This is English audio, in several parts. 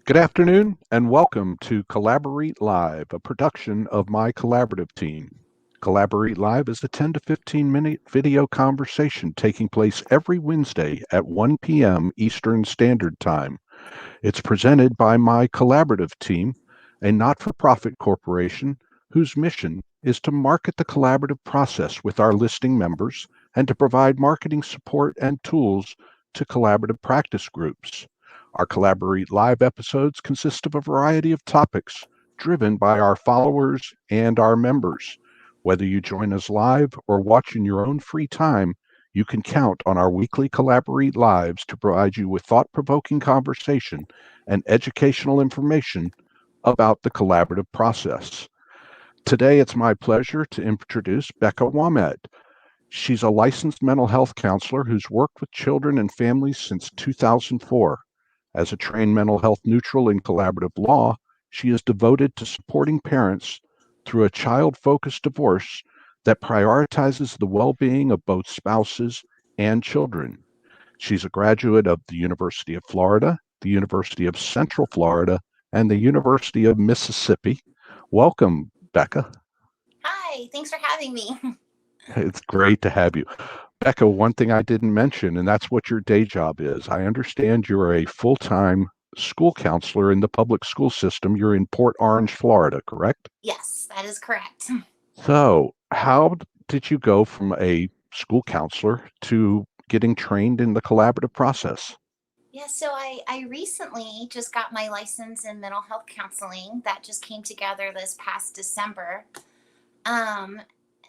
Good afternoon, and welcome to CollaborEAT Live, a production of my collaborative team. CollaborEAT Live is a 10 to 15-minute video conversation taking place every Wednesday at 1 p.m. Eastern Standard Time. It's presented by my collaborative team, a not for profit corporation whose mission is to market the collaborative process with our listing members and to provide marketing support and tools to collaborative practice groups. Our Collaborate Live episodes consist of a variety of topics driven by our followers and our members. Whether you join us live or watch in your own free time, you can count on our weekly Collaborate Lives to provide you with thought provoking conversation and educational information about the collaborative process. Today, it's my pleasure to introduce Becca Wuamett. She's a licensed mental health counselor who's worked with children and families since 2004. As a trained mental health neutral in collaborative law, she is devoted to supporting parents through a child focused divorce that prioritizes the well being of both spouses and children. She's a graduate of the University of Florida, the University of Central Florida, and the University of Mississippi. Welcome, Becca. Hi, thanks for having me. It's great to have you. Becca, one thing I didn't mention, and that's what your day job is. I understand you're a full time school counselor in the public school system. You're in Port Orange, Florida, correct? Yes, that is correct. So, how did you go from a school counselor to getting trained in the collaborative process? Yeah, so I recently just got my license in mental health counseling. That just came together this past December. Um,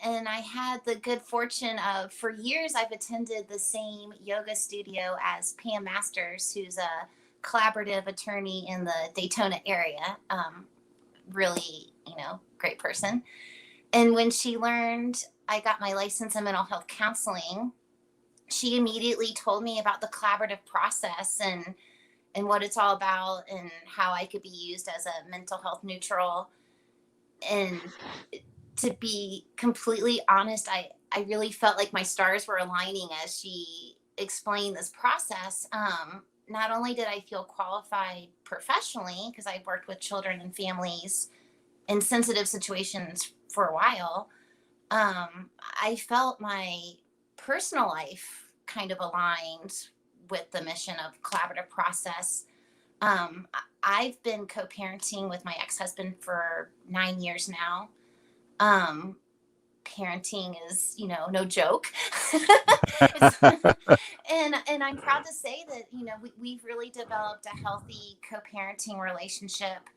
and I had the good fortune of, for years, I've attended the same yoga studio as Pam Masters, who's a collaborative attorney in the Daytona area. Really, great person. And when she learned I got my license in mental health counseling, she immediately told me about the collaborative process and what it's all about and how I could be used as a mental health neutral. And to be completely honest, I really felt like my stars were aligning as she explained this process. Not only did I feel qualified professionally because I've worked with children and families in sensitive situations for a while, I felt my personal life kind of aligned with the mission of collaborative process. I've been co-parenting with my ex-husband for 9 years now. Um, Parenting is, no joke. And I'm proud to say that, we've really developed a healthy co-parenting relationship.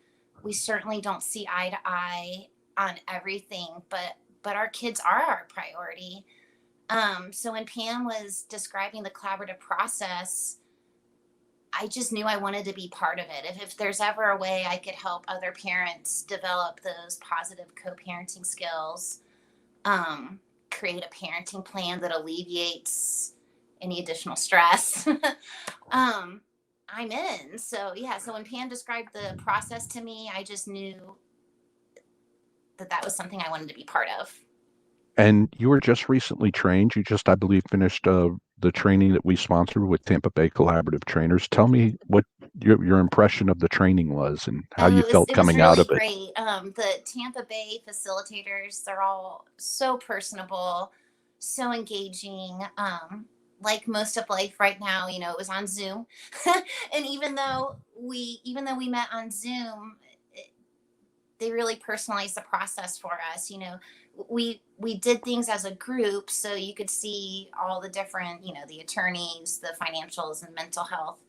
We certainly don't see eye to eye on everything, but our kids are our priority. So when Pam was describing the collaborative process, I just knew I wanted to be part of it. If there's ever a way I could help other parents develop those positive co-parenting skills, create a parenting plan that alleviates any additional stress, I'm in. So yeah, so when Pam described the process to me, I just knew that that was something I wanted to be part of. And you were just recently trained. You just, I believe, finished the training that we sponsored with Tampa Bay Collaborative Trainers. Tell me what your impression of the training was and how Oh, you it was felt it was coming out really of it. great. The Tampa Bay facilitators, they're all so personable, so engaging. Like most of life right now, it was on Zoom, and even though we met on Zoom, they really personalized the process for us. We did things as a group, so you could see all the different, the attorneys, the financials, and mental health.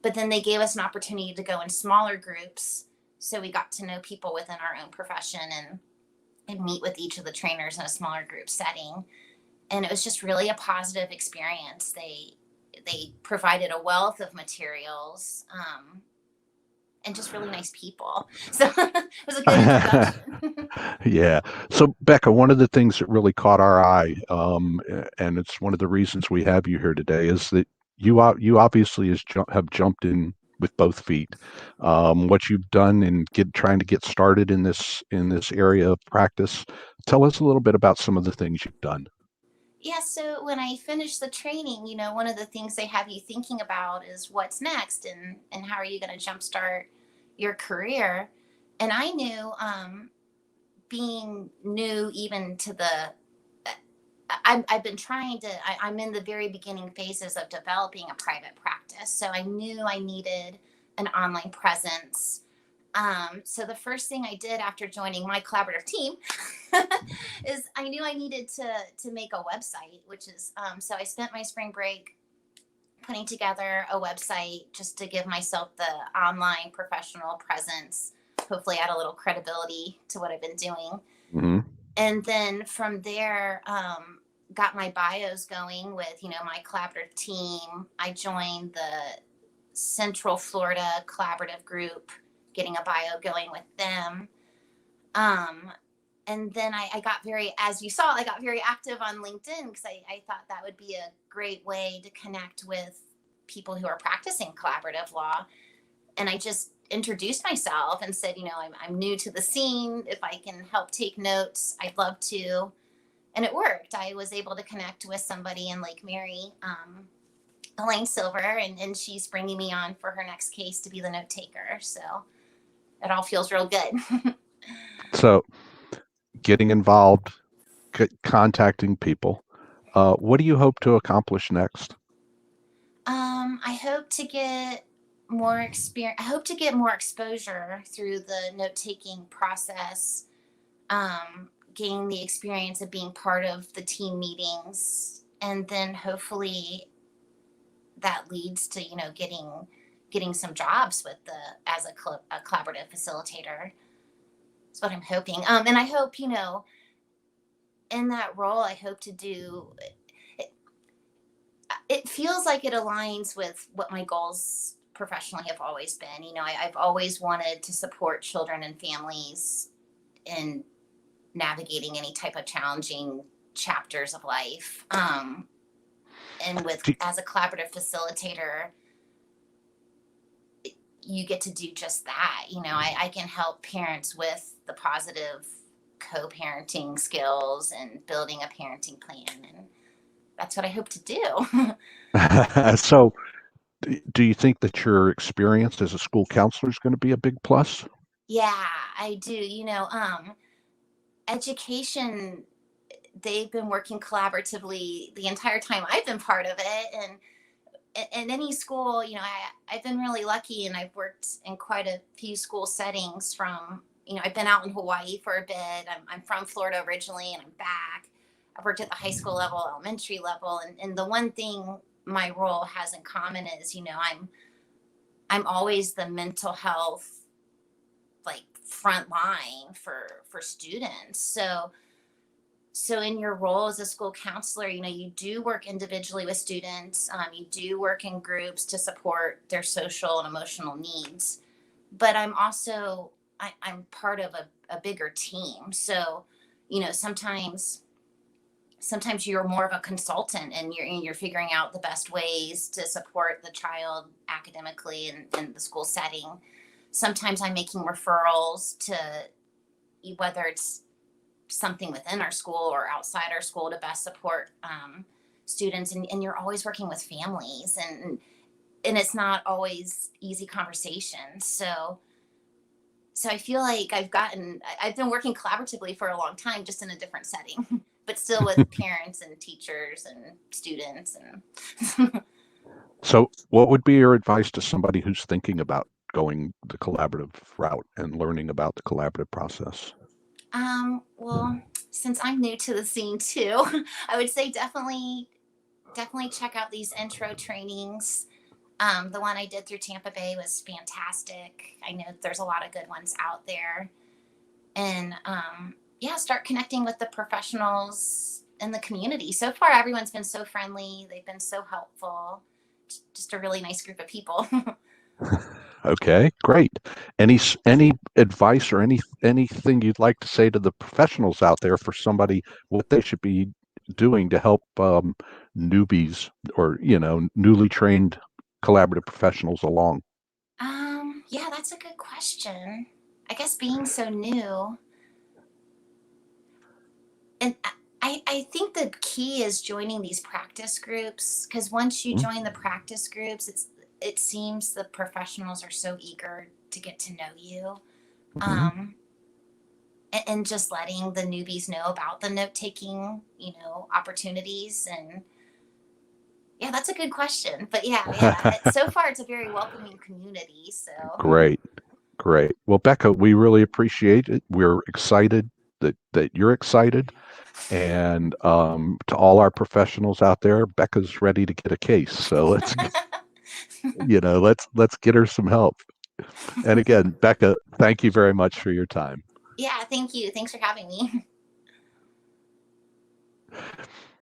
But then they gave us an opportunity to go in smaller groups, so we got to know people within our own profession and meet with each of the trainers in a smaller group setting. And it was just really a positive experience. They provided a wealth of materials, and just really nice people. So it was a good introduction. Yeah. So, Becca, one of the things that really caught our eye, and it's one of the reasons we have you here today, is that you obviously have jumped in with both feet. What you've done in trying to get started in this area of practice. Tell us a little bit about some of the things you've done. Yeah, so when I finished the training, one of the things they have you thinking about is what's next and how are you going to jumpstart. your career. And I knew, being new even to the, I've been trying to, I'm in the very beginning phases of developing a private practice. So I knew I needed an online presence. So the first thing I did after joining my collaborative team is I knew I needed to make a website, which is, so I spent my spring break putting together a website just to give myself the online professional presence, hopefully add a little credibility to what I've been doing. Mm-hmm. And then from there, got my bios going with, my collaborative team. I joined the Central Florida collaborative group, getting a bio going with them. And then I got very, as you saw, I got very active on LinkedIn because I thought that would be a great way to connect with people who are practicing collaborative law. And I just introduced myself and said, I'm new to the scene. If I can help take notes, I'd love to. And it worked. I was able to connect with somebody in Lake Mary, Elaine Silver, and she's bringing me on for her next case to be the note taker. So it all feels real good. So getting involved, contacting people. What do you hope to accomplish next? I hope to get more experience. I hope to get more exposure through the note taking process. Gain the experience of being part of the team meetings, and then hopefully that leads to getting some jobs with the as a collaborative facilitator. That's what I'm hoping. And I hope in that role, I hope to do. It feels like it aligns with what my goals professionally have always been. I've always wanted to support children and families in navigating any type of challenging chapters of life. And as a collaborative facilitator, you get to do just that. I can help parents with the positive co-parenting skills and building a parenting plan. And that's what I hope to do. So, do you think that your experience as a school counselor is going to be a big plus? Yeah, I do. Education, they've been working collaboratively the entire time I've been part of it. And in any school, I've been really lucky, and I've worked in quite a few school settings from, I've been out in Hawaii for a bit. I'm from Florida originally, and I'm back. I've worked at the high school level, elementary level. And the one thing my role has in common is, I'm always the mental health, like, front line for students. So in your role as a school counselor, you do work individually with students. You do work in groups to support their social and emotional needs. But I'm also, I'm part of a bigger team. So, sometimes you're more of a consultant, and you're figuring out the best ways to support the child academically in the school setting. Sometimes I'm making referrals to, whether it's something within our school or outside our school, to best support students. And you're always working with families, and it's not always easy conversations. So I feel like I've been working collaboratively for a long time, just in a different setting, but still with parents and teachers and students. And So, what would be your advice to somebody who's thinking about going the collaborative route and learning about the collaborative process? Well, since I'm new to the scene too, I would say definitely check out these intro trainings. The one I did through Tampa Bay was fantastic. I know there's a lot of good ones out there. And yeah, start connecting with the professionals in the community. So far, everyone's been so friendly. They've been so helpful. Just a really nice group of people. Okay, great. Any advice or anything you'd like to say to the professionals out there for somebody what they should be doing to help newbies or newly trained collaborative professionals along? Yeah, that's a good question. I guess being so new, and I think the key is joining these practice groups, because once you Hmm? join the practice groups, it seems the professionals are so eager to get to know you. Mm-hmm. And just letting the newbies know about the note taking, opportunities. And yeah, that's a good question. But yeah, so far it's a very welcoming community. So Great. Great. Well, Becca, we really appreciate it. We're excited that you're excited. And to all our professionals out there, Becca's ready to get a case. So let's get her some help. And again, Becca, thank you very much for your time. yeah, thank you. Thanks for having me.